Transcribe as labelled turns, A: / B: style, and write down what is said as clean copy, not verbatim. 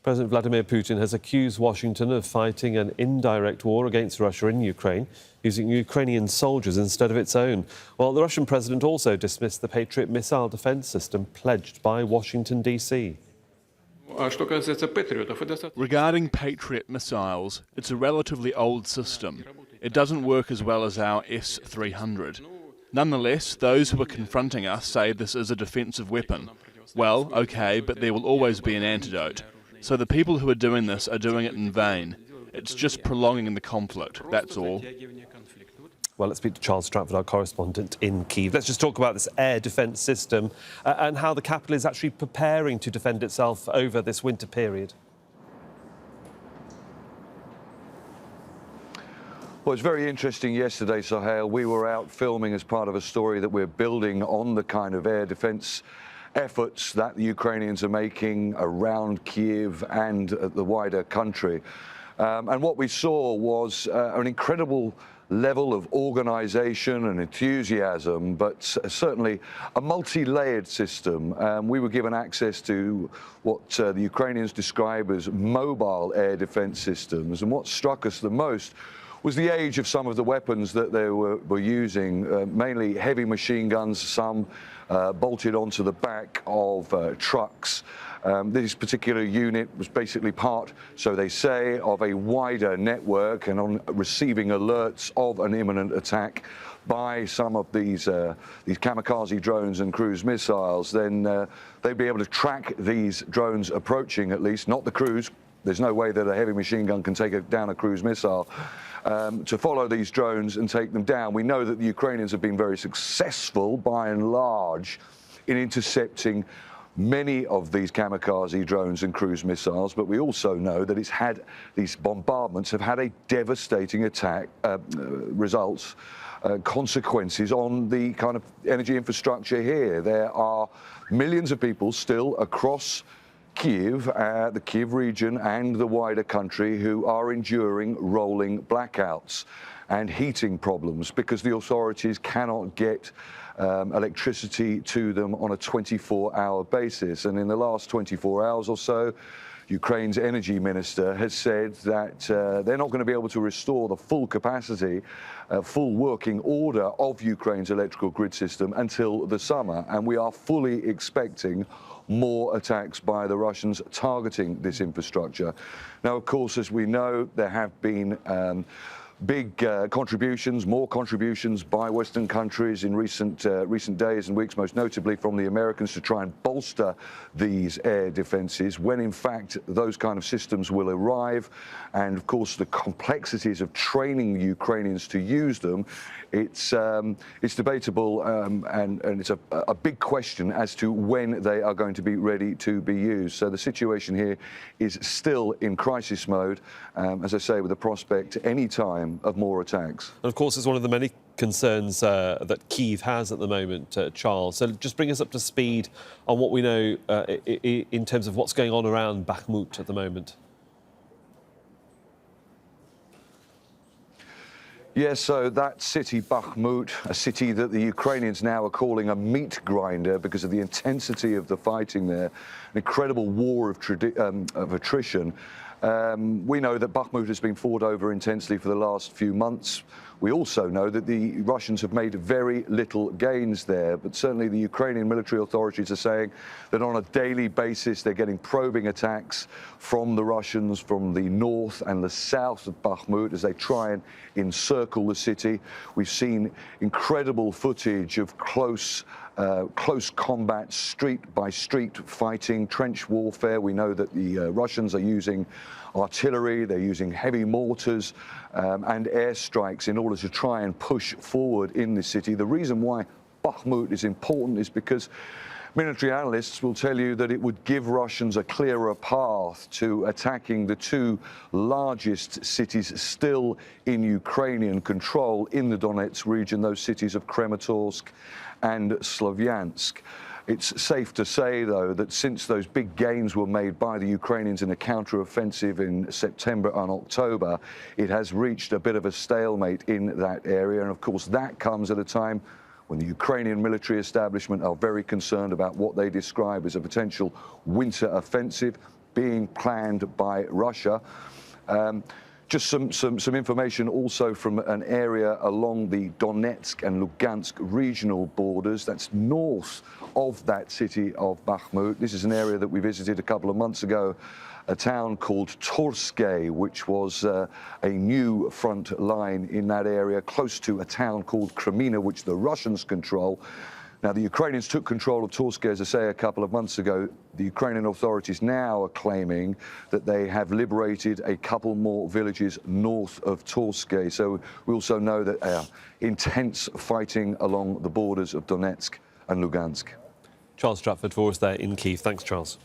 A: President Vladimir Putin has accused Washington of fighting an indirect war against Russia in Ukraine, using Ukrainian soldiers instead of its own. While the Russian president also dismissed the Patriot missile defence system pledged by Washington, D.C.
B: Regarding Patriot missiles, it's a relatively old system. It doesn't work as well as our S-300. Nonetheless, those who are confronting us say this is a defensive weapon. Well, okay, but there will always be an antidote. So the people who are doing this are doing it in vain. It's just prolonging the conflict, that's all.
A: Well, let's speak to Charles Stratford, our correspondent in Kyiv. Let's just talk about this air defence system and how the capital is actually preparing to defend itself over this winter period.
C: Well, it's very interesting yesterday, Sohail. We were out filming as part of a story that we're building on the kind of air defence efforts that the Ukrainians are making around Kyiv and the wider country. And what we saw was an incredible level of organisation and enthusiasm, but certainly a multi-layered system. We were given access to what the Ukrainians describe as mobile air defence systems, and what struck us the most was the age of some of the weapons that they were using, mainly heavy machine guns, some bolted onto the back of trucks. This particular unit was basically part, so they say, of a wider network, and on receiving alerts of an imminent attack by some of these kamikaze drones and cruise missiles, then they'd be able to track these drones approaching, at least, not the cruise. There's no way that a heavy machine gun can take down a cruise missile. To follow these drones and take them down. We know that the Ukrainians have been very successful, by and large, in intercepting many of these kamikaze drones and cruise missiles, but we also know that these bombardments have had a devastating results, consequences on the kind of energy infrastructure here. There are millions of people still across Kyiv, the Kyiv region and the wider country, who are enduring rolling blackouts and heating problems because the authorities cannot get electricity to them on a 24-hour basis. And in the last 24 hours or so, Ukraine's energy minister has said that they're not going to be able to restore the full capacity, full working order of Ukraine's electrical grid system until the summer. And we are fully expecting more attacks by the Russians targeting this infrastructure. Now, of course, as we know, there have been big contributions, more contributions by Western countries in recent days and weeks, most notably from the Americans, to try and bolster these air defences, when in fact those kind of systems will arrive. And of course, the complexities of training the Ukrainians to use them, it's debatable, and it's a big question as to when they are going to be ready to be used. So the situation here is still in crisis mode, as I say, with the prospect any time of more attacks.
A: And of course, it's one of the many concerns that Kyiv has at the moment, Charles. So just bring us up to speed on what we know in terms of what's going on around Bakhmut at the moment.
C: Yes, so that city, Bakhmut, a city that the Ukrainians now are calling a meat grinder because of the intensity of the fighting there, an incredible war of attrition. We know that Bakhmut has been fought over intensely for the last few months. We also know that the Russians have made very little gains there, but certainly the Ukrainian military authorities are saying that on a daily basis they're getting probing attacks from the Russians from the north and the south of Bakhmut as they try and encircle the city. We've seen incredible footage of close combat, street-by-street fighting, trench warfare. We know that the Russians are using artillery, they're using heavy mortars and airstrikes in order to try and push forward in the city. The reason why Bakhmut is important is because military analysts will tell you that it would give Russians a clearer path to attacking the two largest cities still in Ukrainian control in the Donetsk region, those cities of Kramatorsk and Slavyansk. It's safe to say, though, that since those big gains were made by the Ukrainians in a counter-offensive in September and October, it has reached a bit of a stalemate in that area. And of course, that comes at a time when the Ukrainian military establishment are very concerned about what they describe as a potential winter offensive being planned by Russia. Just some information also from an area along the Donetsk and Lugansk regional borders. That's north of that city of Bakhmut. This is an area that we visited a couple of months ago, a town called Torskay, which was a new front line in that area, close to a town called Kremina, which the Russians control. Now, the Ukrainians took control of Torskay, as I say, a couple of months ago. The Ukrainian authorities now are claiming that they have liberated a couple more villages north of Torskay. So we also know that intense fighting along the borders of Donetsk and Lugansk.
A: Charles Stratford for us there in Kyiv. Thanks, Charles.